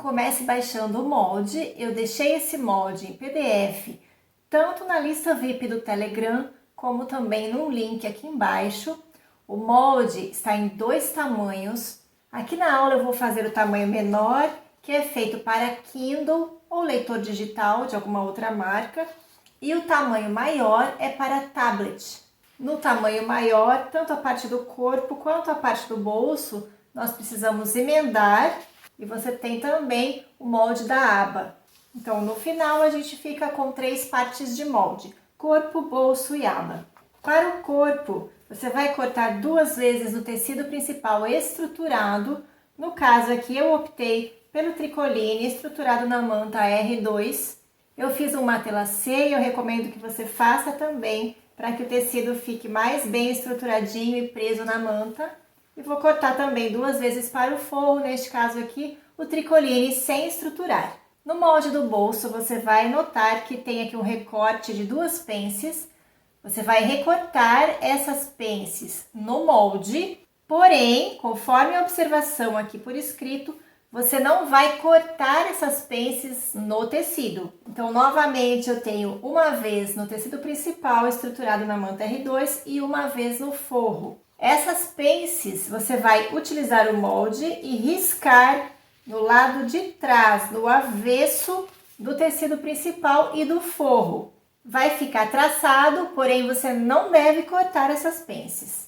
comece baixando o molde. Eu deixei esse molde em PDF, tanto na lista VIP do Telegram, como também no link aqui embaixo. O molde está em 2 tamanhos. Aqui na aula eu vou fazer o tamanho menor, que é feito para Kindle ou leitor digital de alguma outra marca. E o tamanho maior é para tablet. No tamanho maior, tanto a parte do corpo quanto a parte do bolso, nós precisamos emendar. E você tem também o molde da aba. Então, no final, a gente fica com 3 partes de molde: corpo, bolso e aba. Para o corpo, você vai cortar 2 vezes no tecido principal estruturado. No caso aqui, eu optei pelo tricoline estruturado na manta R2. Eu fiz um matelassé e eu recomendo que você faça também, para que o tecido fique mais bem estruturadinho e preso na manta. E vou cortar também 2 vezes para o forro, neste caso aqui, o tricoline sem estruturar. No molde do bolso, você vai notar que tem aqui um recorte de 2 pences. Você vai recortar essas pences no molde, porém, conforme a observação aqui por escrito, você não vai cortar essas pences no tecido. Então, novamente, eu tenho uma vez no tecido principal estruturado na manta R2 e uma vez no forro. Essas pences, você vai utilizar o molde e riscar no lado de trás, no avesso do tecido principal e do forro. Vai ficar traçado, porém você não deve cortar essas pences.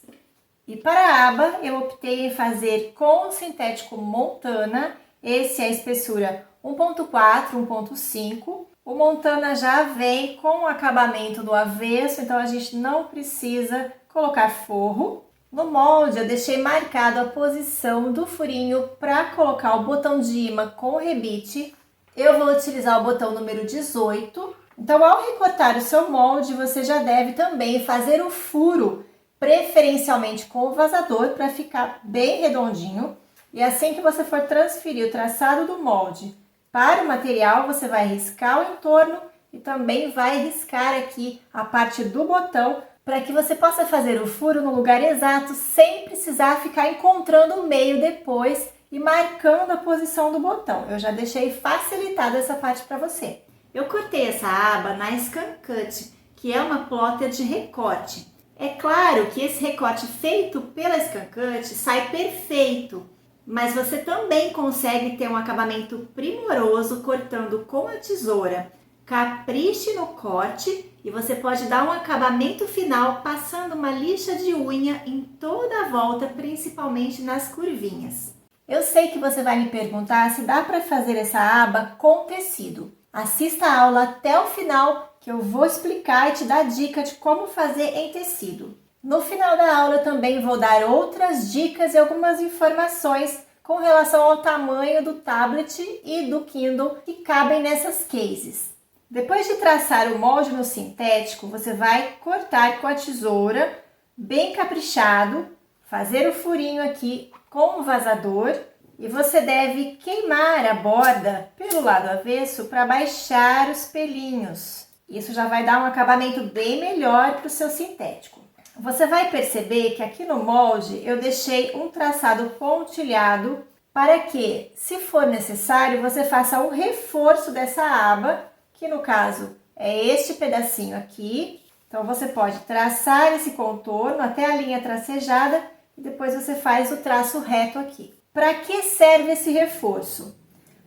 E para a aba, eu optei em fazer com o sintético Montana. Esse é a espessura 1.4, 1.5. O Montana já vem com o acabamento do avesso, então a gente não precisa colocar forro. No molde, eu deixei marcado a posição do furinho para colocar o botão de imã com rebite. Eu vou utilizar o botão número 18. Então, ao recortar o seu molde, você já deve também fazer o furo, preferencialmente com o vazador, para ficar bem redondinho. E assim que você for transferir o traçado do molde para o material, você vai riscar o entorno e também vai riscar aqui a parte do botão, para que você possa fazer o furo no lugar exato, sem precisar ficar encontrando o meio depois e marcando a posição do botão. Eu já deixei facilitada essa parte para você. Eu cortei essa aba na Scan Cut, que é uma plotter de recorte. É claro que esse recorte feito pela Scan Cut sai perfeito, mas você também consegue ter um acabamento primoroso cortando com a tesoura. Capriche no corte e você pode dar um acabamento final passando uma lixa de unha em toda a volta, principalmente nas curvinhas. Eu sei que você vai me perguntar se dá para fazer essa aba com tecido. Assista a aula até o final, que eu vou explicar e te dar dica de como fazer em tecido. No final da aula eu também vou dar outras dicas e algumas informações com relação ao tamanho do tablet e do Kindle que cabem nessas cases. Depois de traçar o molde no sintético, você vai cortar com a tesoura, bem caprichado, fazer o furinho aqui com o vazador e você deve queimar a borda pelo lado avesso para baixar os pelinhos. Isso já vai dar um acabamento bem melhor para o seu sintético. Você vai perceber que aqui no molde eu deixei um traçado pontilhado para que, se for necessário, você faça um reforço dessa aba, que no caso é este pedacinho aqui. Então você pode traçar esse contorno até a linha tracejada e depois você faz o traço reto aqui. Para que serve esse reforço?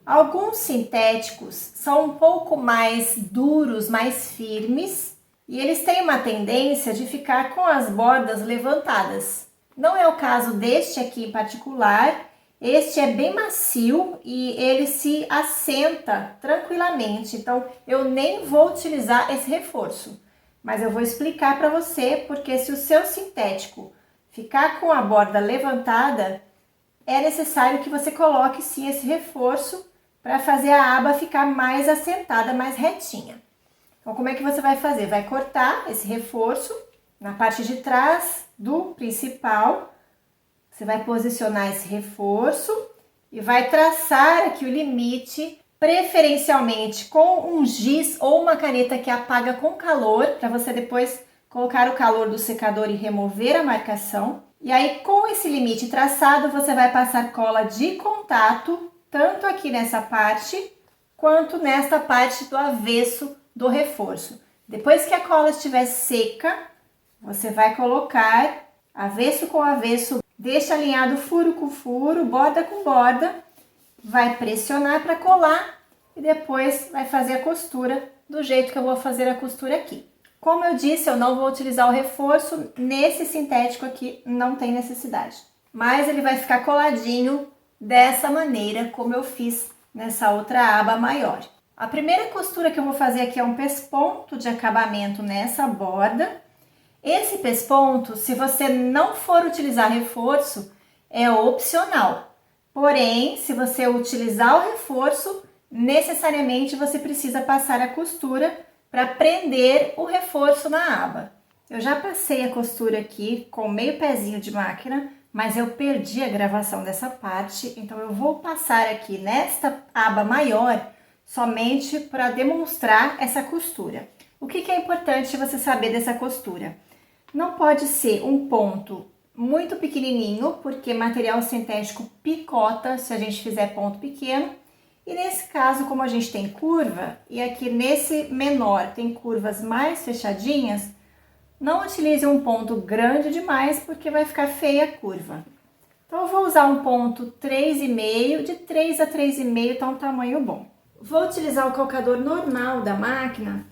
Alguns sintéticos são um pouco mais duros, mais firmes, e eles têm uma tendência de ficar com as bordas levantadas. Não é o caso deste aqui em particular. Este é bem macio e ele se assenta tranquilamente, então eu nem vou utilizar esse reforço. Mas eu vou explicar para você, porque se o seu sintético ficar com a borda levantada, é necessário que você coloque sim esse reforço para fazer a aba ficar mais assentada, mais retinha. Então, como é que você vai fazer? Vai cortar esse reforço na parte de trás do principal. Você vai posicionar esse reforço e vai traçar aqui o limite, preferencialmente com um giz ou uma caneta que apaga com calor, para você depois colocar o calor do secador e remover a marcação. E aí, com esse limite traçado, você vai passar cola de contato tanto aqui nessa parte, quanto nesta parte do avesso do reforço. Depois que a cola estiver seca, você vai colocar avesso com avesso, deixa alinhado furo com furo, borda com borda, vai pressionar para colar e depois vai fazer a costura do jeito que eu vou fazer a costura aqui. Como eu disse, eu não vou utilizar o reforço, nesse sintético aqui não tem necessidade. Mas ele vai ficar coladinho dessa maneira, como eu fiz nessa outra aba maior. A primeira costura que eu vou fazer aqui é um pesponto de acabamento nessa borda. Esse pesponto, se você não for utilizar reforço, é opcional. Porém, se você utilizar o reforço, necessariamente você precisa passar a costura para prender o reforço na aba. Eu já passei a costura aqui com meio pezinho de máquina, mas eu perdi a gravação dessa parte, então eu vou passar aqui nesta aba maior somente para demonstrar essa costura. O que é importante você saber dessa costura? Não pode ser um ponto muito pequenininho, porque material sintético picota se a gente fizer ponto pequeno. E nesse caso, como a gente tem curva, e aqui nesse menor tem curvas mais fechadinhas, não utilize um ponto grande demais, porque vai ficar feia a curva. Então, eu vou usar um ponto 3,5, de 3 a 3,5 tá um tamanho bom. Vou utilizar o calcador normal da máquina,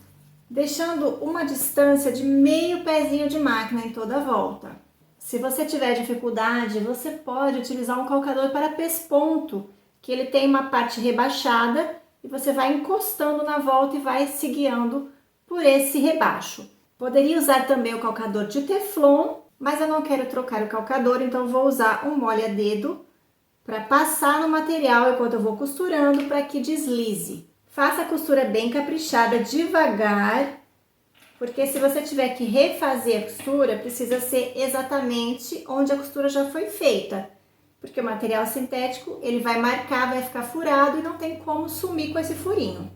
deixando uma distância de meio pezinho de máquina em toda a volta. Se você tiver dificuldade, você pode utilizar um calcador para pesponto, que ele tem uma parte rebaixada e você vai encostando na volta e vai se guiando por esse rebaixo. Poderia usar também o calcador de Teflon, mas eu não quero trocar o calcador, então vou usar um molha-dedo para passar no material enquanto eu vou costurando para que deslize. Faça a costura bem caprichada, devagar, porque se você tiver que refazer a costura, precisa ser exatamente onde a costura já foi feita. Porque o material sintético, ele vai marcar, vai ficar furado e não tem como sumir com esse furinho.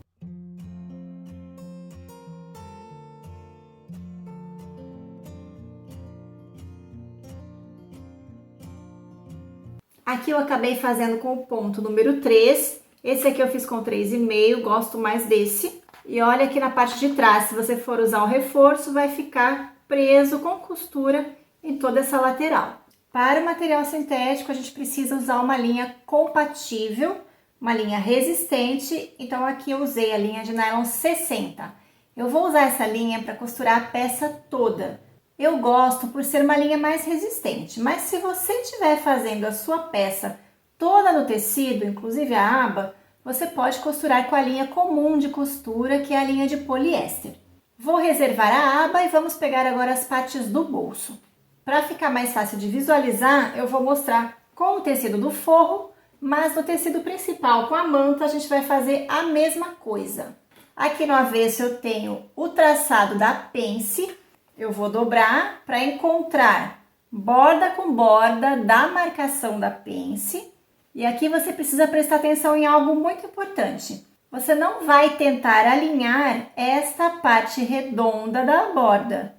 Aqui eu acabei fazendo com o ponto número 3. Esse aqui eu fiz com 3,5, gosto mais desse. E olha aqui na parte de trás, se você for usar o reforço, vai ficar preso com costura em toda essa lateral. Para o material sintético, a gente precisa usar uma linha compatível, uma linha resistente, então aqui eu usei a linha de nylon 60. Eu vou usar essa linha para costurar a peça toda. Eu gosto por ser uma linha mais resistente, mas se você estiver fazendo a sua peça toda no tecido, inclusive a aba, você pode costurar com a linha comum de costura, que é a linha de poliéster. Vou reservar a aba e vamos pegar agora as partes do bolso. Para ficar mais fácil de visualizar, eu vou mostrar com o tecido do forro, mas no tecido principal, com a manta, a gente vai fazer a mesma coisa. Aqui no avesso eu tenho o traçado da pence, eu vou dobrar para encontrar borda com borda da marcação da pence. E aqui você precisa prestar atenção em algo muito importante. Você não vai tentar alinhar esta parte redonda da borda,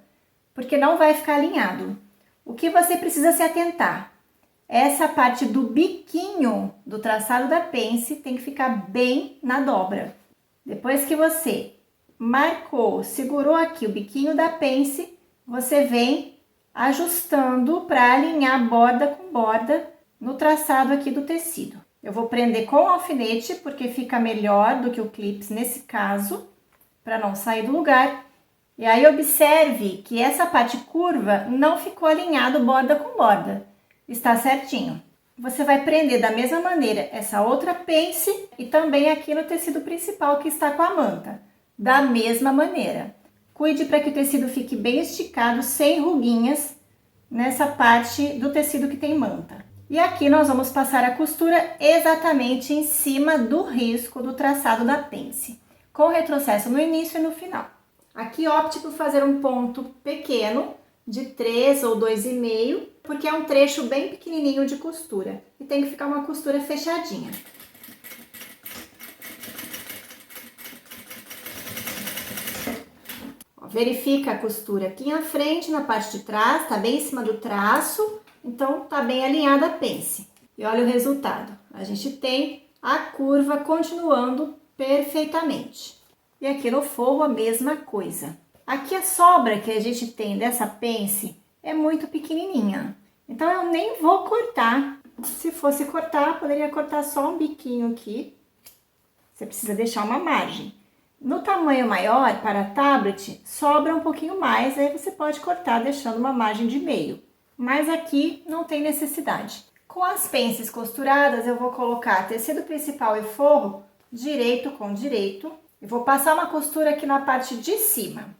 porque não vai ficar alinhado. O que você precisa se atentar? Essa parte do biquinho do traçado da pence tem que ficar bem na dobra. Depois que você marcou, segurou aqui o biquinho da pence, você vem ajustando para alinhar borda com borda no traçado aqui do tecido. Eu vou prender com o alfinete, porque fica melhor do que o clips nesse caso, para não sair do lugar. E aí observe que essa parte curva não ficou alinhado borda com borda, está certinho. Você vai prender da mesma maneira essa outra pence e também aqui no tecido principal que está com a manta, da mesma maneira. Cuide para que o tecido fique bem esticado, sem ruguinhas, nessa parte do tecido que tem manta. E aqui nós vamos passar a costura exatamente em cima do risco do traçado da pence, com retrocesso no início e no final. Aqui opte por fazer um ponto pequeno, de 3 ou 2,5, porque é um trecho bem pequenininho de costura. E tem que ficar uma costura fechadinha. Verifica a costura aqui na frente, na parte de trás, tá bem em cima do traço, então tá bem alinhada a pence. E olha o resultado. A gente tem a curva continuando perfeitamente. E aqui no forro a mesma coisa. Aqui a sobra que a gente tem dessa pence é muito pequenininha, então eu nem vou cortar. Se fosse cortar, poderia cortar só um biquinho aqui. Você precisa deixar uma margem. No tamanho maior, para tablet, sobra um pouquinho mais, aí você pode cortar deixando uma margem de meio. Mas aqui não tem necessidade. Com as pences costuradas, eu vou colocar tecido principal e forro direito com direito. E vou passar uma costura aqui na parte de cima.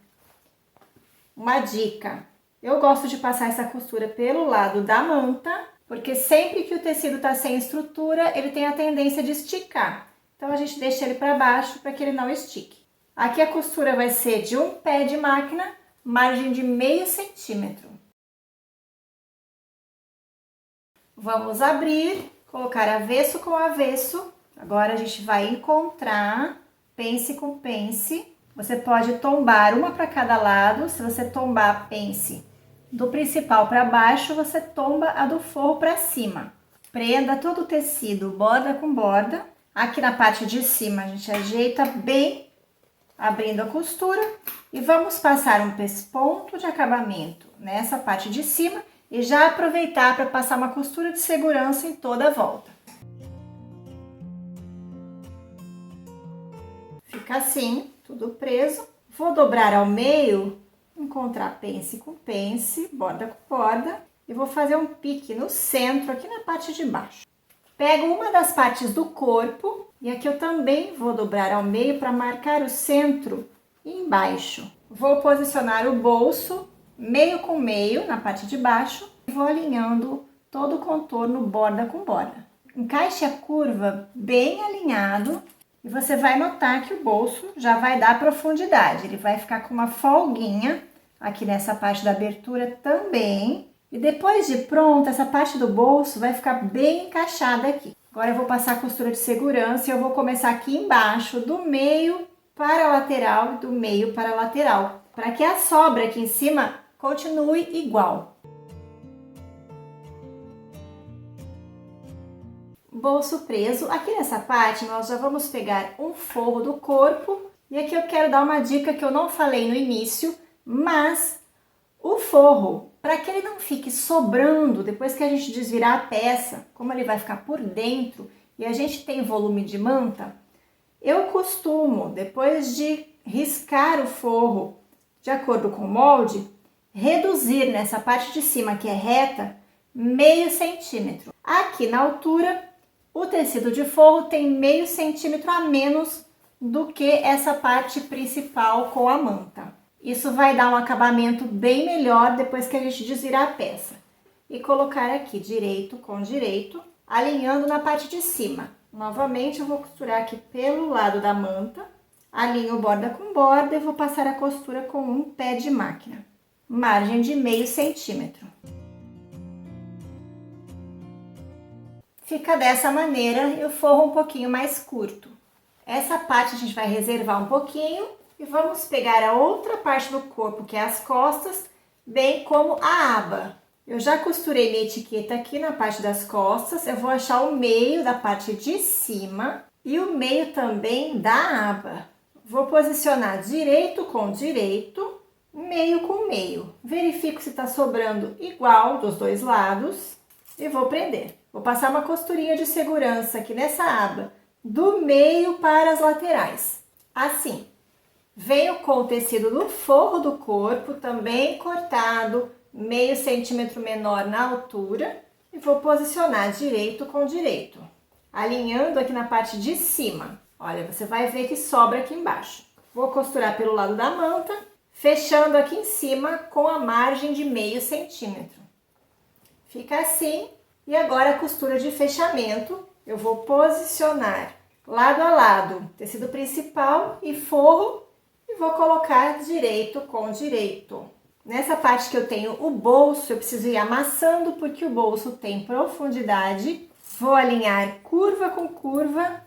Uma dica, eu gosto de passar essa costura pelo lado da manta, porque sempre que o tecido está sem estrutura, ele tem a tendência de esticar. Então, a gente deixa ele para baixo para que ele não estique. Aqui a costura vai ser de um pé de máquina, margem de meio centímetro. Vamos abrir, colocar avesso com avesso. Agora, a gente vai encontrar pence com pence. Você pode tombar uma para cada lado. Se você tombar a pence do principal para baixo, você tomba a do forro para cima. Prenda todo o tecido borda com borda. Aqui na parte de cima a gente ajeita bem, abrindo a costura. E vamos passar um pesponto de acabamento nessa parte de cima e já aproveitar para passar uma costura de segurança em toda a volta. Fica assim, tudo preso. Vou dobrar ao meio, encontrar pence com pence, borda com borda. E vou fazer um pique no centro, aqui na parte de baixo. Pego uma das partes do corpo e aqui eu também vou dobrar ao meio para marcar o centro embaixo. Vou posicionar o bolso meio com meio na parte de baixo e vou alinhando todo o contorno borda com borda. Encaixe a curva bem alinhado e você vai notar que o bolso já vai dar profundidade. Ele vai ficar com uma folguinha aqui nessa parte da abertura também. E depois de pronto, essa parte do bolso vai ficar bem encaixada aqui. Agora eu vou passar a costura de segurança e eu vou começar aqui embaixo, do meio para a lateral e do meio para a lateral, para que a sobra aqui em cima continue igual. Bolso preso. Aqui nessa parte nós já vamos pegar um forro do corpo. E aqui eu quero dar uma dica que eu não falei no início, mas o forro, para que ele não fique sobrando depois que a gente desvirar a peça, como ele vai ficar por dentro e a gente tem volume de manta, eu costumo, depois de riscar o forro de acordo com o molde, reduzir nessa parte de cima que é reta, meio centímetro. Aqui na altura, o tecido de forro tem meio centímetro a menos do que essa parte principal com a manta. Isso vai dar um acabamento bem melhor depois que a gente desvirar a peça. E colocar aqui direito com direito, alinhando na parte de cima. Novamente eu vou costurar aqui pelo lado da manta, alinho borda com borda e vou passar a costura com um pé de máquina. Margem de meio centímetro. Fica dessa maneira e o forro um pouquinho mais curto. Essa parte a gente vai reservar um pouquinho e vamos pegar a outra parte do corpo, que é as costas, bem como a aba. Eu já costurei minha etiqueta aqui na parte das costas, eu vou achar o meio da parte de cima e o meio também da aba. Vou posicionar direito com direito, meio com meio. Verifico se está sobrando igual dos dois lados e vou prender. Vou passar uma costurinha de segurança aqui nessa aba, do meio para as laterais. Assim, venho com o tecido do forro do corpo, também cortado, meio centímetro menor na altura, e vou posicionar direito com direito, alinhando aqui na parte de cima. Olha, você vai ver que sobra aqui embaixo. Vou costurar pelo lado da manta, fechando aqui em cima com a margem de meio centímetro. Fica assim. E agora a costura de fechamento, eu vou posicionar lado a lado, tecido principal e forro, e vou colocar direito com direito. Nessa parte que eu tenho o bolso, eu preciso ir amassando porque o bolso tem profundidade. Vou alinhar curva com curva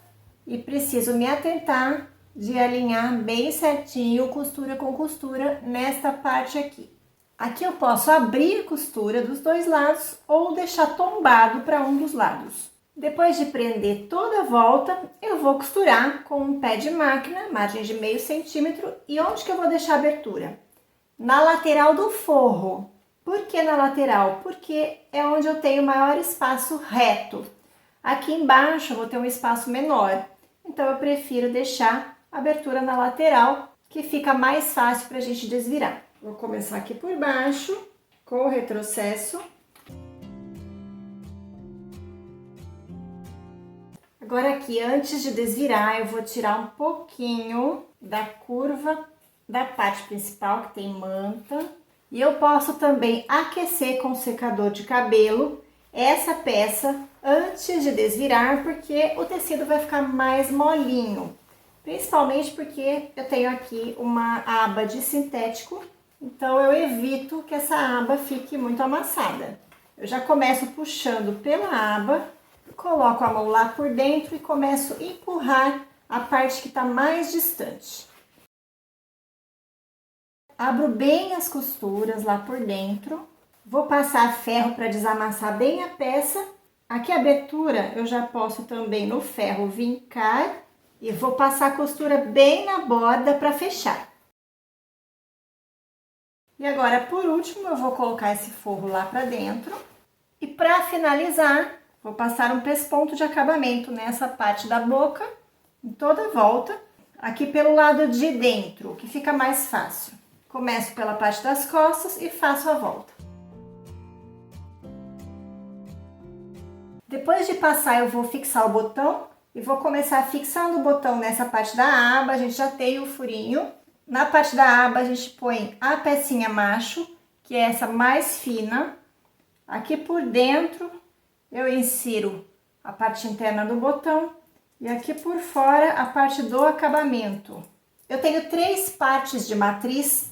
e preciso me atentar de alinhar bem certinho, costura com costura, nesta parte aqui. Aqui eu posso abrir costura dos dois lados ou deixar tombado para um dos lados. Depois de prender toda a volta, eu vou costurar com um pé de máquina, margem de meio centímetro. E onde que eu vou deixar a abertura? Na lateral do forro. Por que na lateral? Porque é onde eu tenho maior espaço reto. Aqui embaixo eu vou ter um espaço menor. Então eu prefiro deixar a abertura na lateral, que fica mais fácil para a gente desvirar. Vou começar aqui por baixo, com o retrocesso. Agora aqui, antes de desvirar, eu vou tirar um pouquinho da curva da parte principal, que tem manta. E eu posso também aquecer com o secador de cabelo essa peça antes de desvirar, porque o tecido vai ficar mais molinho. Principalmente porque eu tenho aqui uma aba de sintético, então eu evito que essa aba fique muito amassada. Eu já começo puxando pela aba, coloco a mão lá por dentro e começo a empurrar a parte que está mais distante. Abro bem as costuras lá por dentro, vou passar ferro para desamassar bem a peça. Aqui a abertura eu já posso também no ferro vincar e vou passar a costura bem na borda para fechar. E agora, por último, eu vou colocar esse forro lá para dentro. E para finalizar, vou passar um pesponto de acabamento nessa parte da boca, em toda a volta, aqui pelo lado de dentro, que fica mais fácil. Começo pela parte das costas e faço a volta. Depois de passar, eu vou fixar o botão e vou começar fixando o botão nessa parte da aba. A gente já tem o furinho. Na parte da aba, a gente põe a pecinha macho, que é essa mais fina. Aqui por dentro, eu insiro a parte interna do botão e aqui por fora a parte do acabamento. Eu tenho 3 partes de matriz,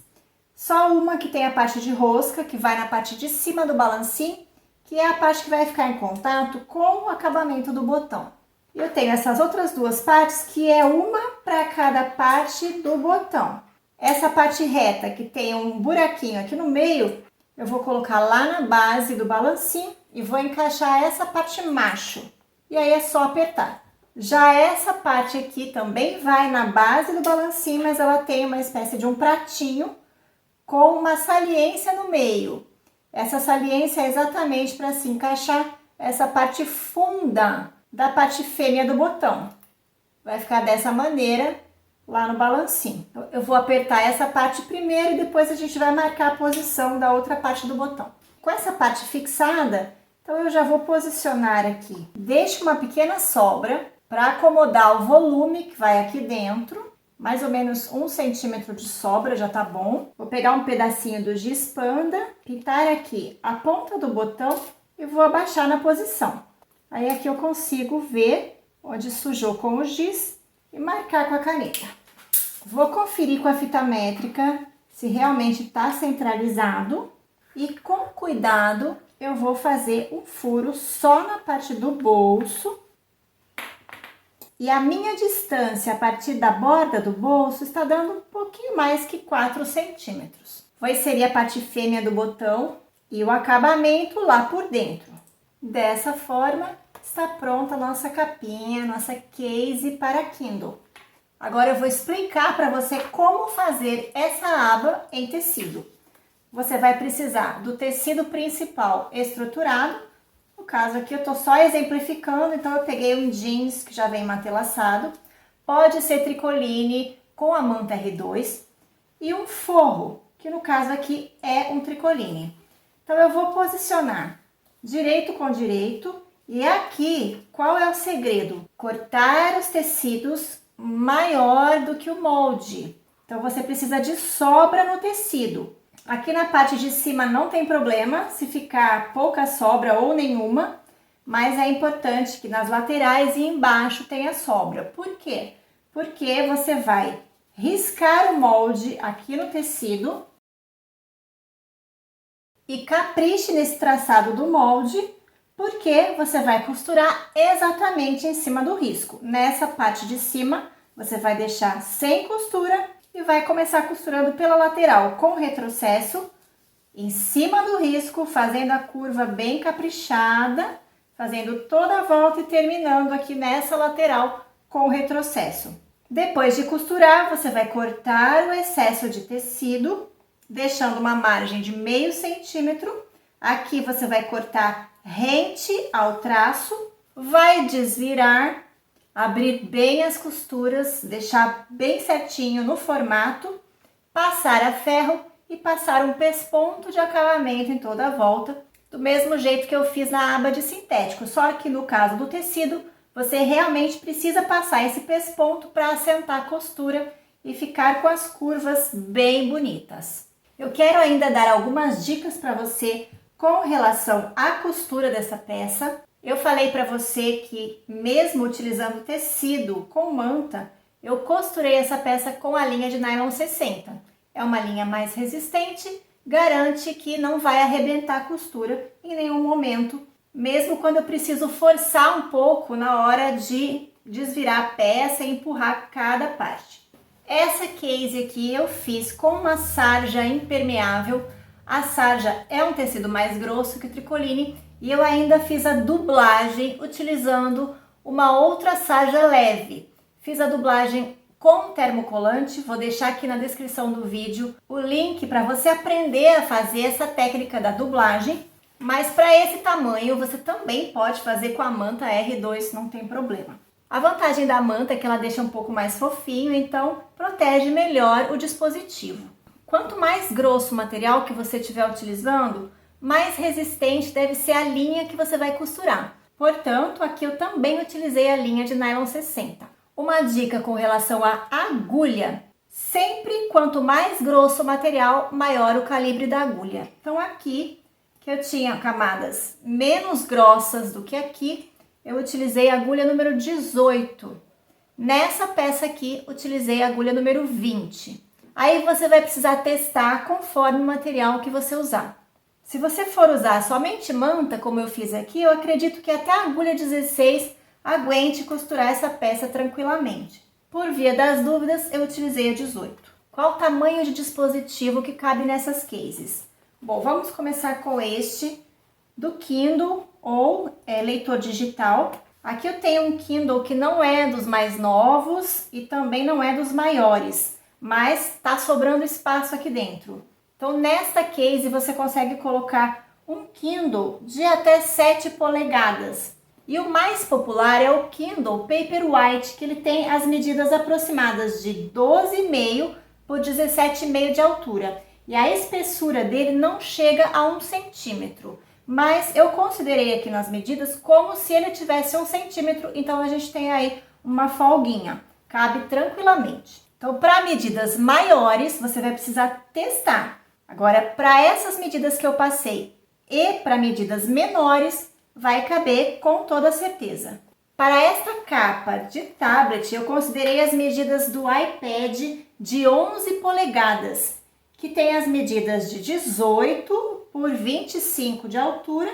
só uma que tem a parte de rosca, que vai na parte de cima do balancim, que é a parte que vai ficar em contato com o acabamento do botão. Eu tenho essas outras 2 partes, que é uma para cada parte do botão. Essa parte reta, que tem um buraquinho aqui no meio, eu vou colocar lá na base do balancim e vou encaixar essa parte macho. E aí é só apertar. Já essa parte aqui também vai na base do balancim, mas ela tem uma espécie de um pratinho com uma saliência no meio. Essa saliência é exatamente para se encaixar essa parte funda da parte fêmea do botão. Vai ficar dessa maneira lá no balancim. Eu vou apertar essa parte primeiro e depois a gente vai marcar a posição da outra parte do botão. Com essa parte fixada, então eu já vou posicionar aqui. Deixo uma pequena sobra para acomodar o volume que vai aqui dentro. Mais ou menos 1 centímetro de sobra já tá bom. Vou pegar um pedacinho do giz panda, pintar aqui a ponta do botão e vou abaixar na posição. Aí aqui eu consigo ver onde sujou com o giz e marcar com a caneta. Vou conferir com a fita métrica se realmente está centralizado e com cuidado eu vou fazer um furo só na parte do bolso. E a minha distância a partir da borda do bolso está dando um pouquinho mais que 4 centímetros. Vou inserir a parte fêmea do botão e o acabamento lá por dentro. Dessa forma, está pronta a nossa capinha, nossa case para Kindle. Agora eu vou explicar para você como fazer essa aba em tecido. Você vai precisar do tecido principal estruturado. No caso aqui eu tô só exemplificando, então eu peguei um jeans que já vem matelaçado. Pode ser tricoline com a manta R2 e um forro, que no caso aqui é um tricoline. Então eu vou posicionar direito com direito e aqui qual é o segredo? Cortar os tecidos maior do que o molde. Então você precisa de sobra no tecido. Aqui na parte de cima não tem problema se ficar pouca sobra ou nenhuma, mas é importante que nas laterais e embaixo tenha sobra. Por quê? Porque você vai riscar o molde aqui no tecido e capriche nesse traçado do molde, porque você vai costurar exatamente em cima do risco. Nessa parte de cima, você vai deixar sem costura e vai começar costurando pela lateral com retrocesso, em cima do risco, fazendo a curva bem caprichada, fazendo toda a volta e terminando aqui nessa lateral com o retrocesso. Depois de costurar, você vai cortar o excesso de tecido, deixando uma margem de meio centímetro. Aqui você vai cortar rente ao traço, vai desvirar, abrir bem as costuras, deixar bem certinho no formato, passar a ferro e passar um pesponto de acabamento em toda a volta, do mesmo jeito que eu fiz na aba de sintético, só que no caso do tecido, você realmente precisa passar esse pesponto para assentar a costura e ficar com as curvas bem bonitas. Eu quero ainda dar algumas dicas para você com relação à costura dessa peça. Eu falei para você que mesmo utilizando tecido com manta, eu costurei essa peça com a linha de nylon 60. É uma linha mais resistente, garante que não vai arrebentar a costura em nenhum momento, mesmo quando eu preciso forçar um pouco na hora de desvirar a peça e empurrar cada parte. Essa case aqui eu fiz com uma sarja impermeável. A sarja é um tecido mais grosso que o tricoline e eu ainda fiz a dublagem utilizando uma outra sarja leve. Fiz a dublagem com termocolante, vou deixar aqui na descrição do vídeo o link para você aprender a fazer essa técnica da dublagem, mas para esse tamanho você também pode fazer com a manta R2, não tem problema. A vantagem da manta é que ela deixa um pouco mais fofinho, então protege melhor o dispositivo. Quanto mais grosso o material que você estiver utilizando, mais resistente deve ser a linha que você vai costurar. Portanto, aqui eu também utilizei a linha de nylon 60. Uma dica com relação à agulha: sempre quanto mais grosso o material, maior o calibre da agulha. Então aqui, que eu tinha camadas menos grossas do que aqui, eu utilizei a agulha número 18. Nessa peça aqui, utilizei a agulha número 20. Aí você vai precisar testar conforme o material que você usar. Se você for usar somente manta, como eu fiz aqui, eu acredito que até a agulha 16 aguente costurar essa peça tranquilamente. Por via das dúvidas, eu utilizei a 18. Qual o tamanho de dispositivo que cabe nessas cases? Bom, vamos começar com este do Kindle ou leitor digital. Aqui eu tenho um Kindle que não é dos mais novos e também não é dos maiores, mas tá sobrando espaço aqui dentro. Então, nesta case você consegue colocar um Kindle de até 7 polegadas. E o mais popular é o Kindle Paperwhite, que ele tem as medidas aproximadas de 12,5 por 17,5 de altura. E a espessura dele não chega a 1 centímetro. Mas eu considerei aqui nas medidas como se ele tivesse 1 centímetro, então a gente tem aí uma folguinha. Cabe tranquilamente. Então, para medidas maiores, você vai precisar testar. Agora, para essas medidas que eu passei e para medidas menores, vai caber com toda certeza. Para esta capa de tablet, eu considerei as medidas do iPad de 11 polegadas, que tem as medidas de 18 por 25 de altura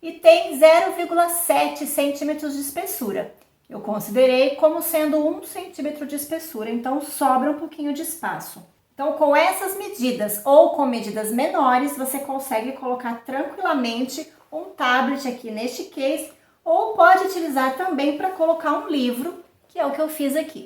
e tem 0,7 centímetros de espessura. Eu considerei como sendo 1 centímetro de espessura, então sobra um pouquinho de espaço. Então, com essas medidas ou com medidas menores, você consegue colocar tranquilamente um tablet aqui neste case, ou pode utilizar também para colocar um livro, que é o que eu fiz aqui.